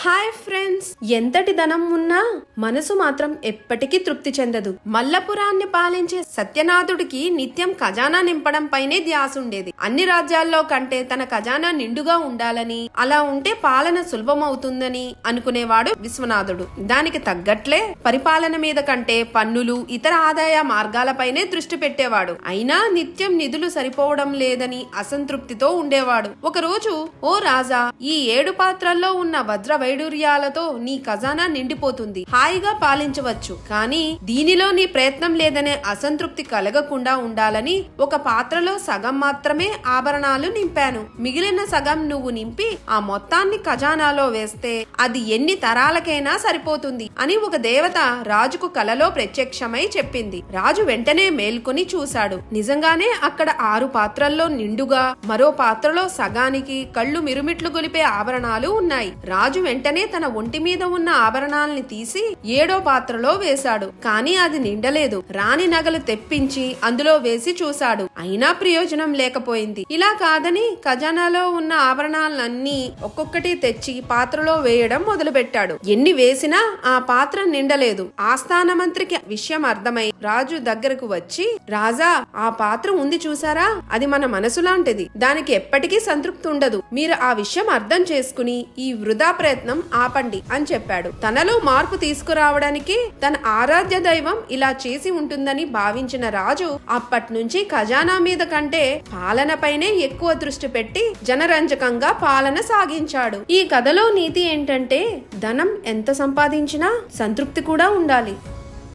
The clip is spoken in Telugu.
హాయ్ ఫ్రెండ్స్, ఎంతటి ధనం ఉన్నా మనసు మాత్రం ఎప్పటికీ తృప్తి చెందదు. మల్లపురాన్ని పాలించే సత్యనాథుడికి నిత్యం ఖజానా నింపడం పైనే ధ్యాస ఉండేది. అన్ని రాజ్యాల్లో కంటే తన ఖజానా నిండుగా ఉండాలని, అలా ఉంటే పాలన సులభమవుతుందని అనుకునేవాడు విశ్వనాథుడు. దానికి తగ్గట్లే పరిపాలన మీద కంటే పన్నులు, ఇతర ఆదాయ మార్గాలపైనే దృష్టి పెట్టేవాడు. అయినా నిత్యం నిధులు సరిపోవడం లేదని అసంతృప్తితో ఉండేవాడు. ఒకరోజు, ఓ రాజా, ఈ 7 పాత్రల్లో ఉన్న వజ్ర వైడూర్యాలతో నీ ఖజానా నిండిపోతుంది, హాయిగా పాలించవచ్చు. కానీ దీనిలో నీ ప్రయత్నం లేదనే అసంతృప్తి కలగకుండా ఉండాలని ఒక పాత్రలో సగం మాత్రమే ఆభరణాలు నింపాను. మిగిలిన సగం నువ్వు నింపి ఆ మొత్తాన్ని ఖజానాలో వేస్తే అది ఎన్ని తరాలకైనా సరిపోతుంది అని ఒక దేవత రాజుకు కలలో ప్రత్యక్షమై చెప్పింది. రాజు వెంటనే మేల్కొని చూశాడు. నిజంగానే అక్కడ 6 పాత్రల్లో నిండుగా, మరో పాత్రలో సగానికి కళ్ళు మిరుమిట్లు గొలిపే ఆభరణాలు ఉన్నాయి. రాజు వెంటనే తన ఒంటి మీద ఉన్న ఆభరణాలని తీసి 7వ పాత్రలో వేశాడు. కానీ అది నిండలేదు. రాణి నగలు తెప్పించి అందులో వేసి చూశాడు. అయినా ప్రయోజనం లేకపోయింది. ఇలా కాదని ఖజానాలో ఉన్న ఆభరణాలన్నీ ఒక్కొక్కటి తెచ్చి పాత్రలో వేయడం మొదలుపెట్టాడు. ఎన్ని వేసినా ఆ పాత్ర నిండలేదు. ఆస్థాన మంత్రికి విషయం అర్థమై రాజు దగ్గరకు వచ్చి, రాజా, ఆ పాత్ర ఉంది చూసారా, అది మన మనసు లాంటిది. దానికి ఎప్పటికీ సంతృప్తి ఉండదు. మీరు ఆ విషయం అర్థం చేసుకుని ఈ వృధా ప్రయత్నం ఆపండి అని చెప్పాడు. తనలో మార్పు తీసుకురావడానికి తన ఆరాధ్య దైవం ఇలా చేసి ఉంటుందని భావించిన రాజు అప్పటి నుంచి ఖజానా మీద కంటే పాలనపైనే ఎక్కువ దృష్టి పెట్టి జనరంజకంగా పాలన సాగించాడు. ఈ కథలో నీతి ఏంటంటే ధనం ఎంత సంపాదించినా సంతృప్తి కూడా ఉండాలి.